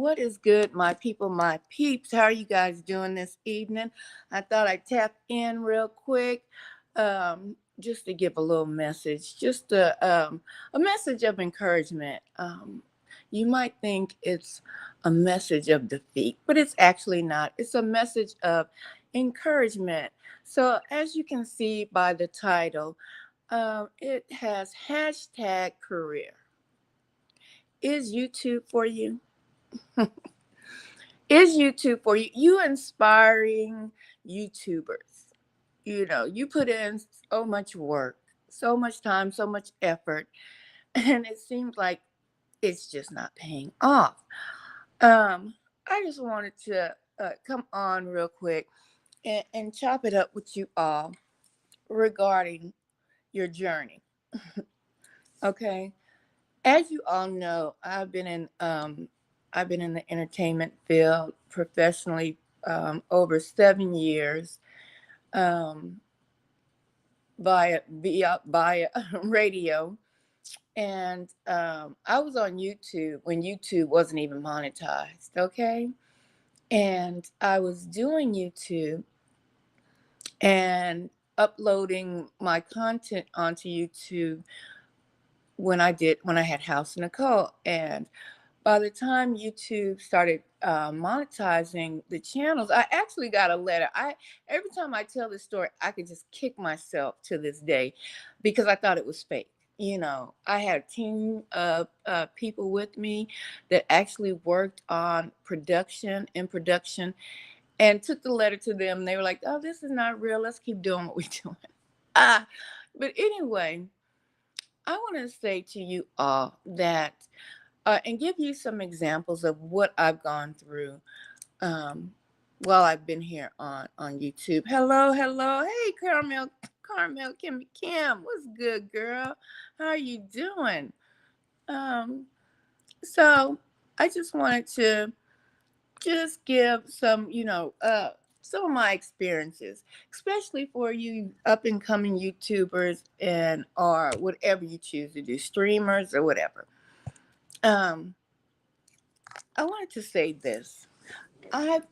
What is good, my people, my peeps? How are you guys doing this evening? I thought I'd tap in real quick, just to give a little message, just a message of encouragement. You might think it's a message of defeat, but it's actually not. It's a message of encouragement. So, as you can see by the title, it has hashtag career. Is YouTube for you? Is YouTube for you? You inspiring YouTubers. You put in so much work, so much time, so much effort, and it seems like it's just not paying off. I just wanted to come on real quick and chop it up with you all regarding your journey. Okay. As you all know, I've been in the entertainment field professionally over 7 years, um, via radio, and I was on YouTube when YouTube wasn't even monetized. Okay, and I was doing YouTube and uploading my content onto YouTube when I had House Nicole. And by the time YouTube started monetizing the channels, I actually got a letter. I Every time I tell this story, I can just kick myself to this day because I thought it was fake. I had a team of people with me that actually worked on production, and took the letter to them. They were like, "Oh, this is not real. Let's keep doing what we're doing." Ah, but anyway, I want to say to you all that, and give you some examples of what I've gone through um, while I've been here on YouTube. Hello, hello. Hey, Kim, what's good, girl? How are you doing? Um, so I just wanted to just give some of my experiences, especially for you up and coming YouTubers and or whatever you choose to do, streamers or whatever. Um, I wanted to say this. I've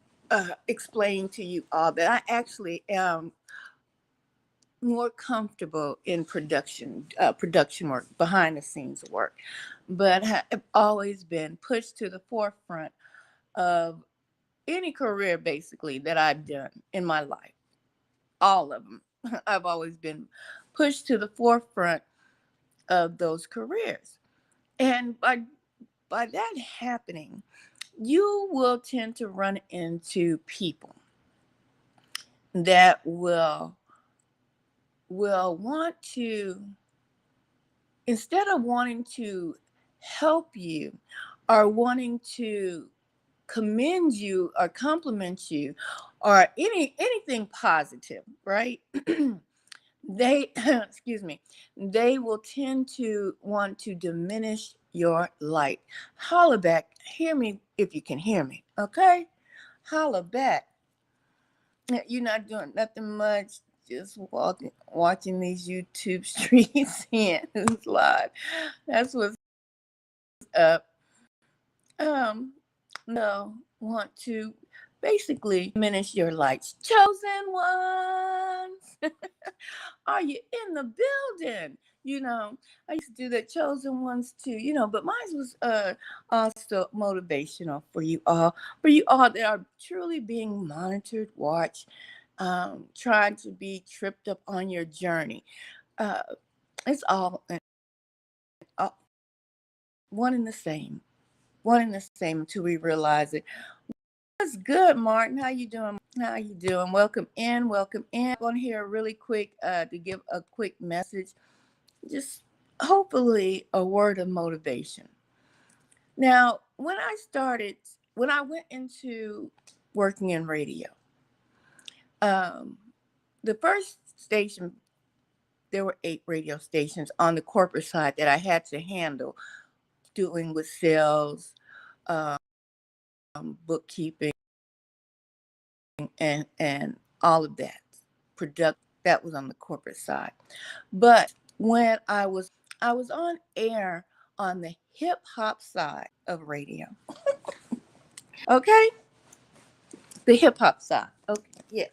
explained to you all that I actually am more comfortable in production work, behind the scenes work, but have always been pushed to the forefront of any career basically that I've done in my life. All of them. I've always been pushed to the forefront of those careers. And by that happening, you will tend to run into people that will want to, instead of wanting to help you or wanting to commend you or compliment you or anything positive, right? They excuse me, they will tend to want to diminish your light. Holla back. Hear me if you can hear me. Okay, holla back. You're not doing nothing much, just watching these YouTube streets and live. That's what's up. um no want to basically diminish your lights. Chosen ones. Are you in the building? I used to do that, chosen ones too, but mine was also motivational for you all that are truly being monitored, watched, trying to be tripped up on your journey. uh it's all one and the same, until we realize it. What's good, Martin? How you doing? How you doing? Welcome in, welcome in. I'm going to hear really quick to give a quick message, just hopefully a word of motivation. Now, when I went into working in radio, um, the first station, there were 8 radio stations on the corporate side that I had to handle, doing with sales, um, bookkeeping, and all of that product that was on the corporate side. But when I was on air on the hip hop side of radio. Okay, the hip hop side. Okay, yes,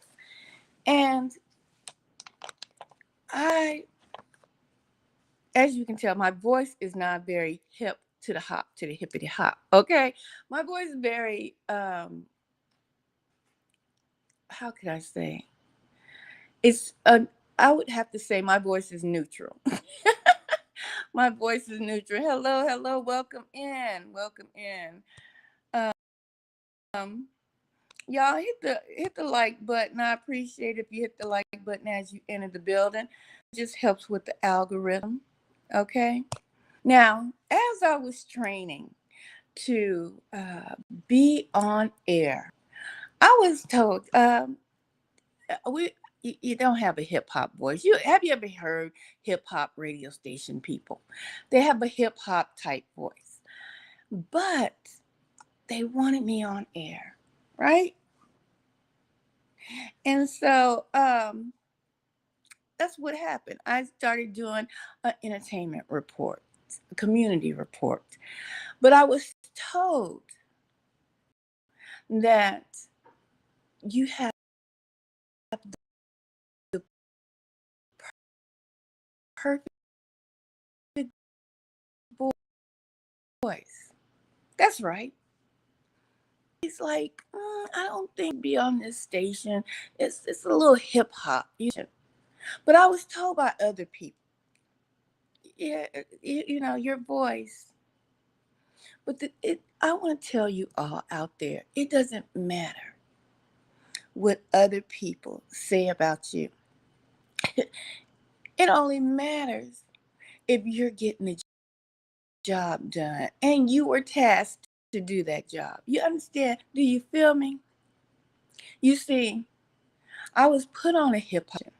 and I, as you can tell, my voice is not very hip to the hop, to the hippity hop. Okay, my voice is very how can I say? It's I would have to say my voice is neutral. My voice is neutral. Hello, hello, welcome in, welcome in. Um, y'all hit the like button. I appreciate if you hit the like button as you enter the building. It just helps with the algorithm. Okay. Now, as I was training to be on air, I was told we you don't have a hip hop voice. You ever heard hip hop radio station people? They have a hip hop type voice, but they wanted me on air, right? And so that's what happened. I started doing an entertainment report, a community report, but I was told that you have the perfect voice. That's right. He's like, I don't think be on this station. It's a little hip hop, but I was told by other people, yeah, your voice. But I want to tell you all out there, it doesn't matter what other people say about you. It only matters if you're getting the job done and you were tasked to do that job. You understand? Do you feel me? You see, I was put on a hip hop,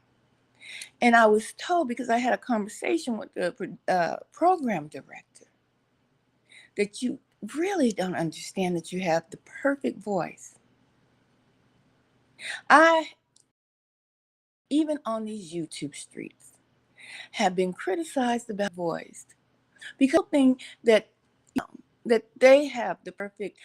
and I was told, because I had a conversation with the program director, that you really don't understand that you have the perfect voice. I, even on these YouTube streets, have been criticized about voice because I think that that they have the perfect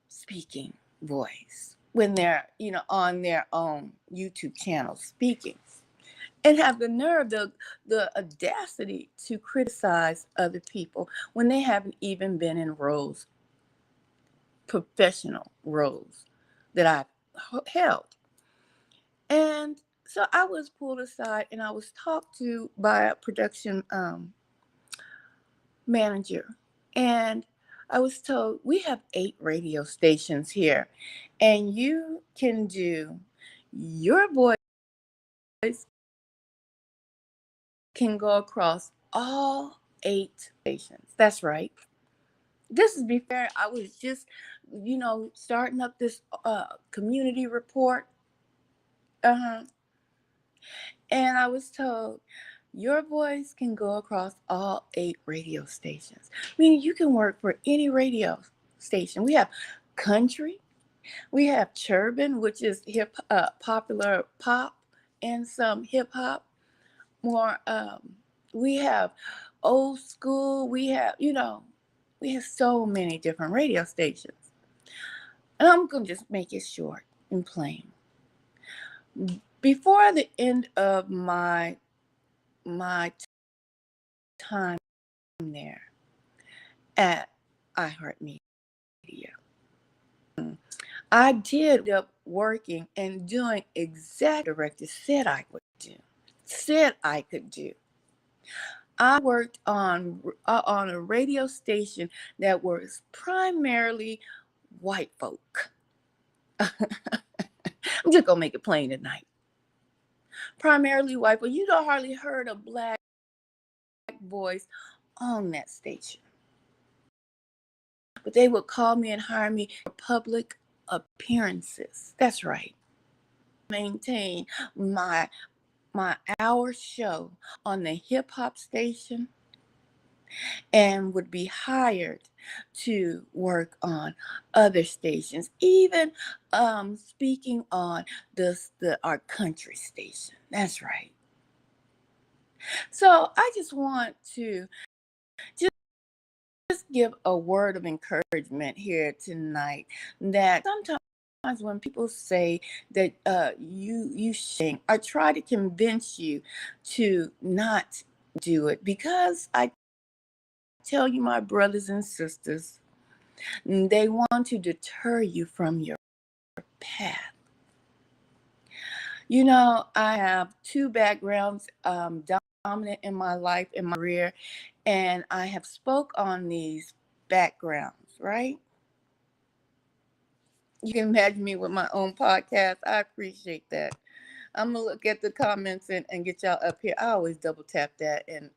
speaking voice when they're on their own YouTube channel speaking, and have the nerve, the audacity to criticize other people when they haven't even been in roles, professional roles that I've held. And so I was pulled aside and I was talked to by a production manager. And I was told, we have 8 radio stations here, and you can do, your voice can go across all 8 stations. That's right. This is be fair. I was just, starting up this community report. Uh-huh. And I was told, your voice can go across all 8 radio stations. Meaning you can work for any radio station. We have country, we have churban, which is popular pop and some hip hop. More, we have old school. We have so many different radio stations. And I'm gonna just make it short and plain. Before the end of my time there at iHeartMedia, I did end up working and doing exactly what the director said I could do. I worked on a radio station that was primarily white folk. I'm just gonna make it plain tonight. Primarily white, but you don't hardly heard a black voice on that station. But they would call me and hire me for public appearances. That's right. Maintain my hour show on the hip hop station, and would be hired to work on other stations, even speaking on our country station. That's right. So I just want to just give a word of encouragement here tonight that sometimes when people say that you shame or try to convince you to not do it, because I tell you, my brothers and sisters, they want to deter you from your path. You know, I have two backgrounds, dominant in my life, in my career, and I have spoke on these backgrounds, right? You can imagine me with my own podcast. I appreciate that. I'm gonna look at the comments and get y'all up here. I always double tap that, and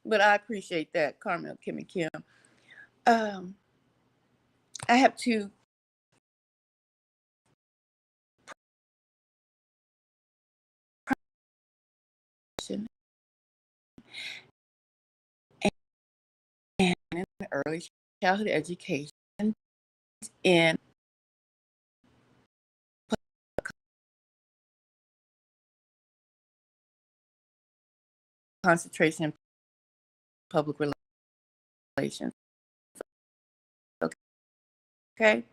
but I appreciate that, Carmel, Kim, and Kim. Um, I have two and in early childhood education in concentration in public relations. Okay,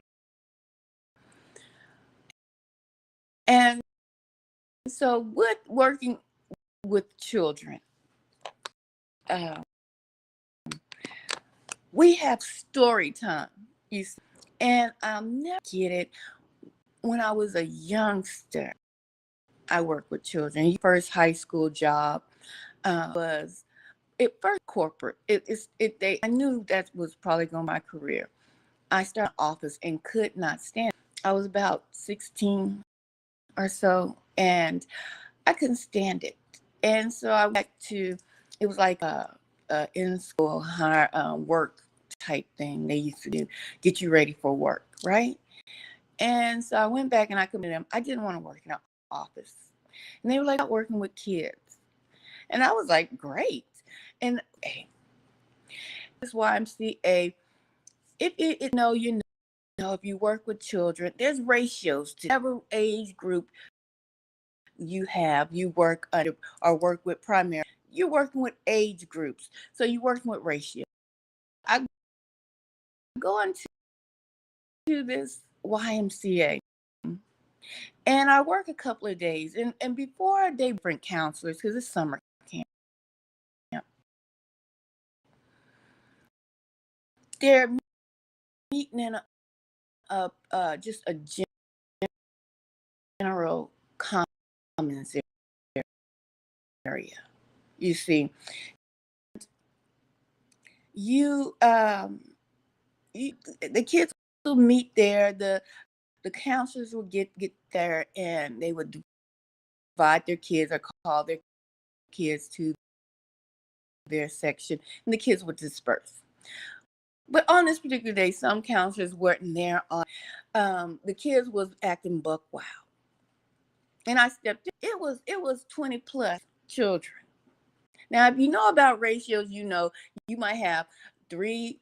and so with working with children, uh, we have story time. You see, and I'll never get it. When I was a youngster, I worked with children. First high school job was it first corporate. I knew that was probably going to be my career. I started office and could not stand it. I was about 16 or so, and I couldn't stand it. And so I went to, it was like a in school work type thing they used to do, get you ready for work, right? And so I went back and I committed them. I didn't want to work in an office. And they were like, working with kids. And I was like, great. And hey, this YMCA, if you know, if you work with children, there's ratios to whatever age group you work under or work with primary. You're working with age groups. So you're working with ratios. I go into this YMCA and I work a couple of days. And before they bring counselors, because it's summer camp, they're meeting in just a general commons area. You see, you, the kids will meet there. The counselors will get there, and they would divide their kids or call their kids to their section, and the kids would disperse. But on this particular day, some counselors weren't there. The kids was acting buck wild, and I stepped in. It was 20 plus children. Now, if you know about ratios, you know you might have three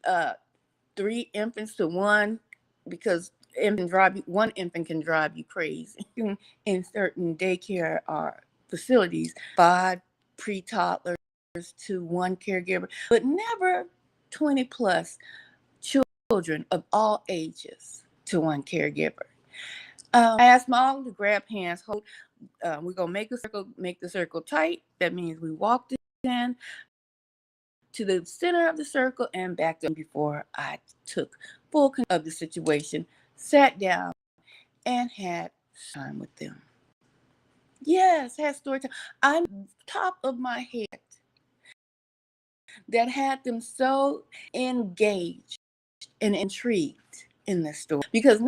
infants to one, because one infant can drive you crazy. In certain daycare or facilities, 5 pre-toddlers to one caregiver, but never 20 plus children of all ages to one caregiver. I asked Mom to grab hands, hold. We're gonna make the circle tight. That means we walked in to the center of the circle and back up before I took full control of the situation, sat down, and had time with them. Yes, had story time. I'm top of my head that had them so engaged and intrigued in this story, because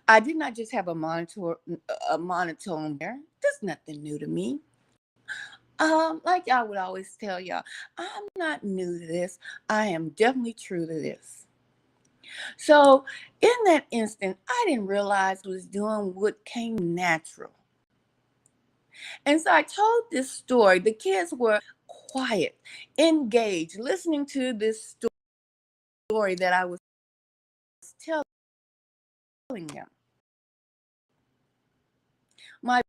I did not just have a monotone there. There's nothing new to me. Like I would always tell y'all, I'm not new to this. I am definitely true to this. So in that instant, I didn't realize I was doing what came natural. And so I told this story. The kids were quiet, engaged, listening to this story that I was telling them. My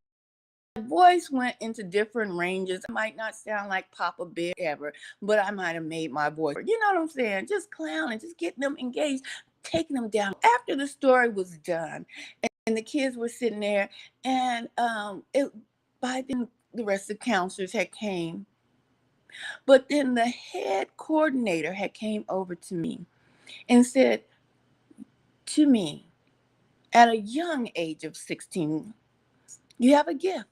voice went into different ranges. I might not sound like Papa Bear ever, but I might have made my voice. You know what I'm saying? Just clowning, just getting them engaged, taking them down. After the story was done, and the kids were sitting there, and by then the rest of the counselors had came, but then the head coordinator had came over to me and said to me, at a young age of 16, you have a gift.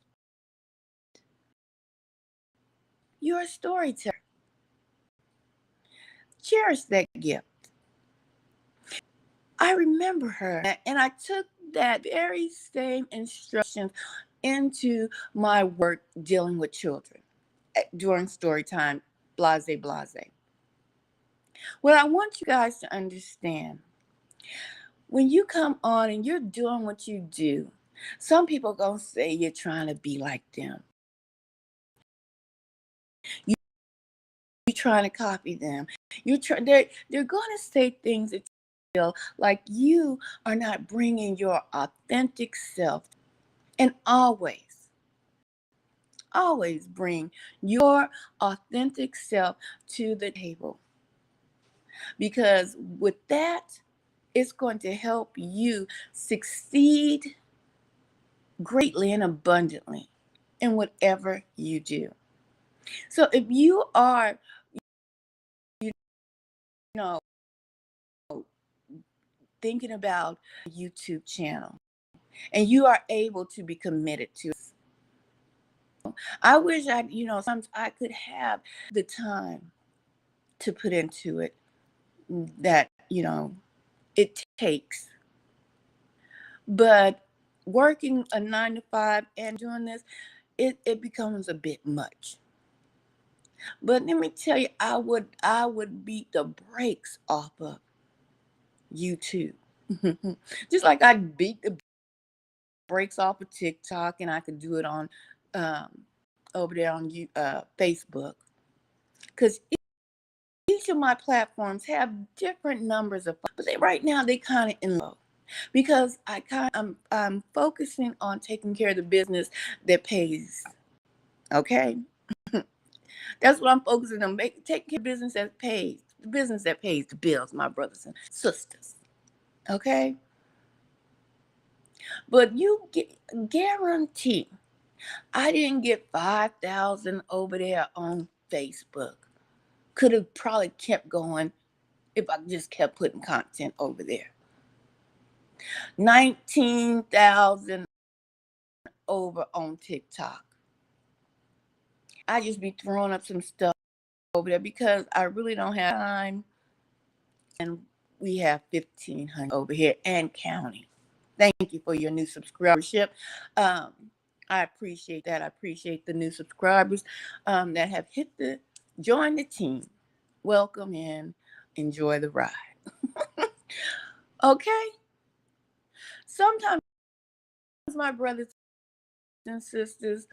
You're a storyteller. Cherish that gift. I remember her, and I took that very same instructions into my work dealing with children during story time, blase, blase. What I want you guys to understand, when you come on and you're doing what you do, some people gonna say you're trying to be like them. You're trying to copy them. They're gonna say things that you feel like you are not bringing your authentic self. And always bring your authentic self to the table, because with that, it's going to help you succeed greatly and abundantly in whatever you do. So if you are, you know, thinking about a YouTube channel and you are able to be committed to it, I wish sometimes I could have the time to put into it that, it takes. But working a 9 to 5 and doing this, it becomes a bit much. But let me tell you, I would beat the brakes off of YouTube. Just like I beat the brakes off of TikTok, and I could do it on um, over there on Facebook. Because each of my platforms have different numbers of, but right now they kind of in low, because I'm focusing on taking care of the business that pays. Okay, that's what I'm focusing on. Taking care of business that pays, the business that pays the bills, my brothers and sisters. Okay, but you guarantee I didn't get 5,000 over there on Facebook. Could have probably kept going if I just kept putting content over there. 19,000 over on TikTok. I just be throwing up some stuff over there because I really don't have time. And we have 1,500 over here and counting. Thank you for your new subscribership. I appreciate that. I appreciate the new subscribers that have joined the team. Welcome in. Enjoy the ride. Okay? Sometimes, my brothers and sisters,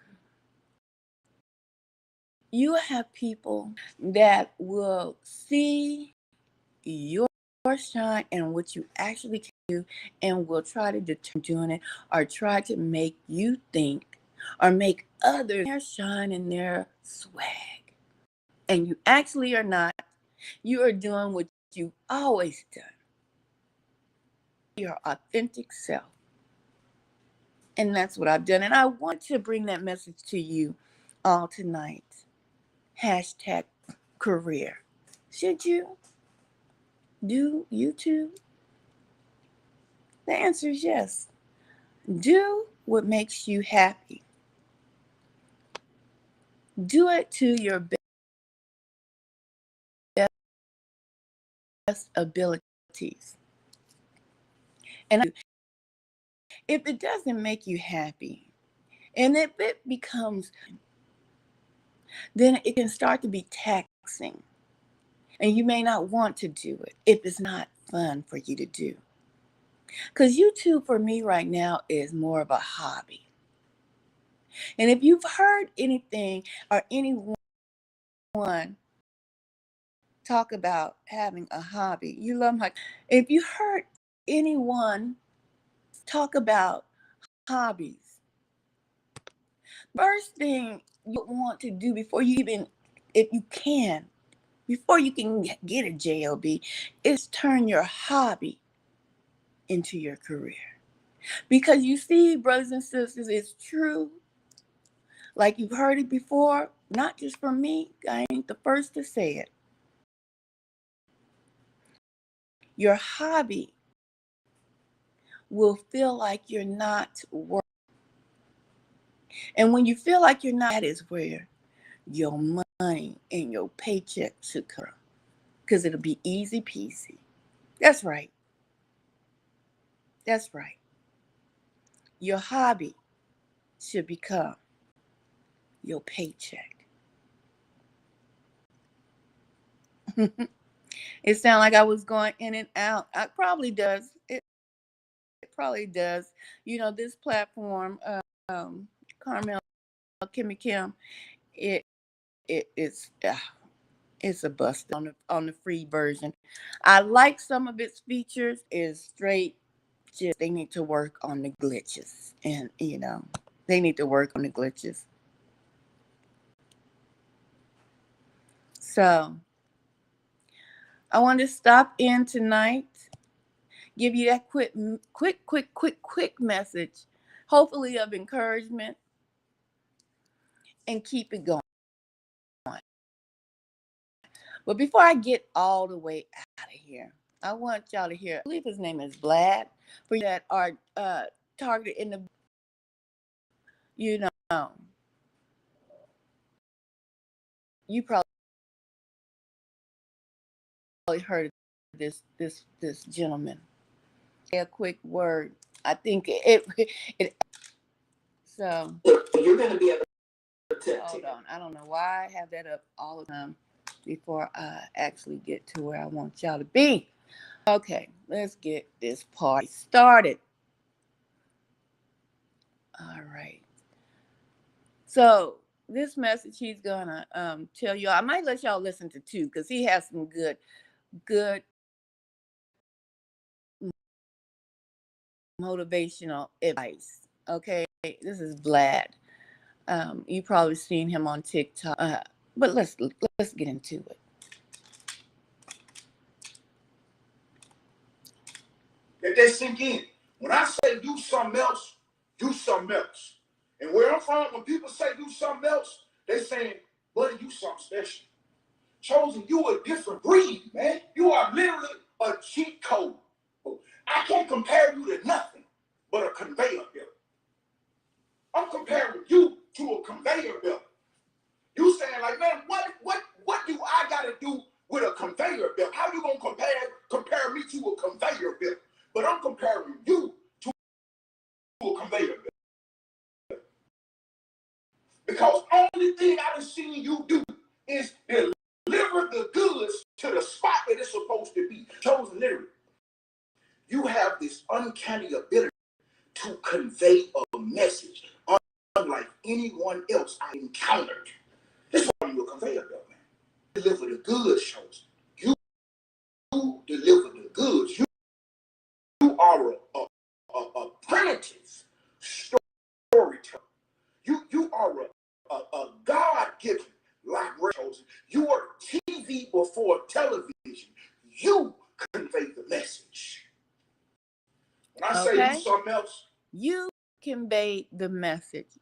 you have people that will see your shine and what you actually can do, and will try to deter doing it, or try to make you think, or make others their shine and their swag. And you actually are not. You are doing what you've always done. Your authentic self. And that's what I've done. And I want to bring that message to you all tonight. Hashtag career. Should you do YouTube? The answer is yes. Do what makes you happy. Do it to your best abilities. And if it doesn't make you happy, and if it becomes, then it can start to be taxing. And you may not want to do it if it's not fun for you to do. Because YouTube for me right now is more of a hobby. And if you've heard anything or anyone talk about having a hobby, you love my. If you heard anyone talk about hobbies, First thing you want to do before you even, if you can, before you can get a job, is turn your hobby into your career. Because you see, brothers and sisters, it's true. Like you've heard it before, not just from me. I ain't the first to say it. Your hobby will feel like you're not working. And when you feel like you're not, that is where your money and your paycheck should come. Because it'll be easy peasy. That's right. That's right. Your hobby should become your paycheck. It sounded like I was going in and out. It probably does. It probably does. You know, this platform, Carmel, Kimmy Kim, it's it's a bust on the free version. I like some of its features. Is straight. Just they need to work on the glitches, and they need to work on the glitches. So I want to stop in tonight, give you that quick message, hopefully of encouragement, and keep it going. But before I get all the way out of here, I want y'all to hear, I believe his name is Vlad, for you that are targeted in the, you know, you probably heard of this gentleman. A quick word. I think it so you're going to be able to hold on. I don't know why I have that up all the time before I actually get to where I want y'all to be. Okay, let's get this party started. All right. So this message he's gonna tell you. I might let y'all listen to two because he has some good motivational advice. Okay, this is Vlad. You probably seen him on TikTok, but let's get into it. Let that sink in. When I say do something else, do something else. And where I'm from, when people say do something else, they saying, buddy, you something special. Chosen, you a different breed, man. You are literally a cheat code. I can't compare you to nothing but a conveyor belt. I'm comparing you to a conveyor belt. You saying like, man, what do I gotta do with a conveyor belt? How you gonna compare me to a conveyor belt? But I'm comparing you to a conveyor belt. Because only thing I done seen you do is deliver the goods to the spot that it's supposed to be. Chosen literally. You have this uncanny ability to convey a message unlike anyone else I encountered. That's why you're a conveyor belt, man. Deliver the goods, Chosen. You deliver the goods. You are a primitive storyteller. You are a God-given like Chosen. You are TV before television. You convey the message. When I say do something else, you convey the message.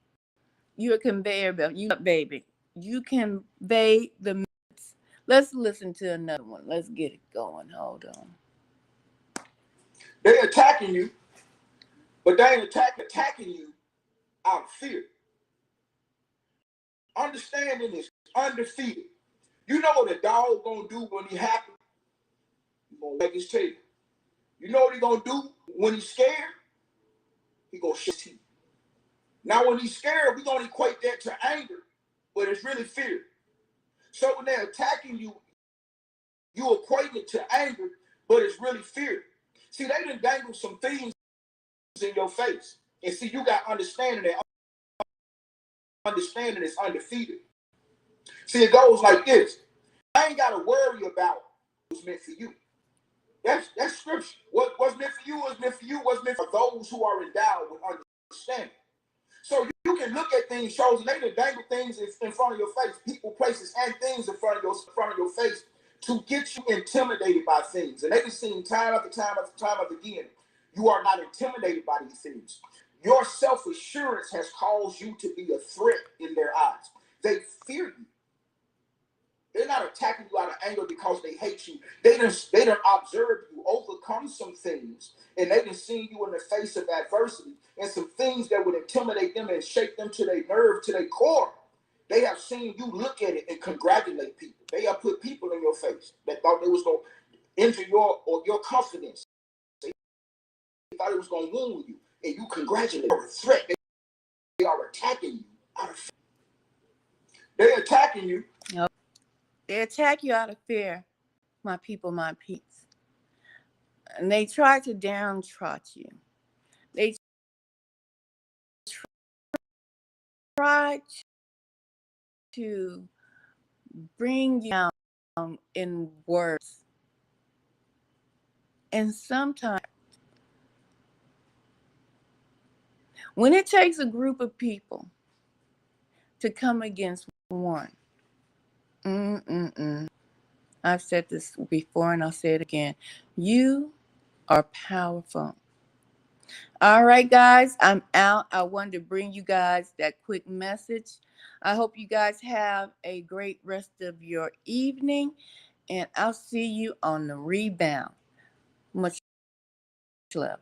You're a conveyor belt. You baby. You convey the message. Let's listen to another one. Let's get it going. Hold on. They're attacking you, but they ain't attacking you out of fear. Understanding is undefeated. You know what a dog gonna do when he happy? He gonna wag his tail. You know what he gonna do when he's scared? He gonna shit his teeth. Now when he's scared, we gonna equate that to anger, but it's really fear. So when they're attacking you, you equate it to anger, but it's really fear. See, they done dangle some things in your face. And see, you got understanding that understanding is undefeated. See, it goes like this. I ain't gotta worry about what's meant for you. That's scripture. What's meant for you is meant for you. What's meant for those who are endowed with understanding. So you You can look at things, shows, and they can dangle things in front of your face, people, places, and things in front of your face to get you intimidated by things. And they can see time after time after time after again, you are not intimidated by these things. Your self-assurance has caused you to be a threat in their eyes. They fear you. They're not attacking you out of anger because they hate you. They done observed you overcome some things, and they done seen you in the face of adversity and some things that would intimidate them and shake them to their nerve, to their core. They have seen you look at it and congratulate people. They have put people in your face that thought they was going to injure your confidence. They thought it was going to wound you, and you congratulate them. They're a threat. They are attacking you out of fear. They're attacking you. Yep. They attack you out of fear, my people, my peeps. And they try to downtrot you. They try to bring you down in words. And sometimes, when it takes a group of people to come against one, I've said this before and I'll say it again. You are powerful. All right, guys, I'm out. I wanted to bring you guys that quick message. I hope you guys have a great rest of your evening, and I'll see you on the rebound. Much love.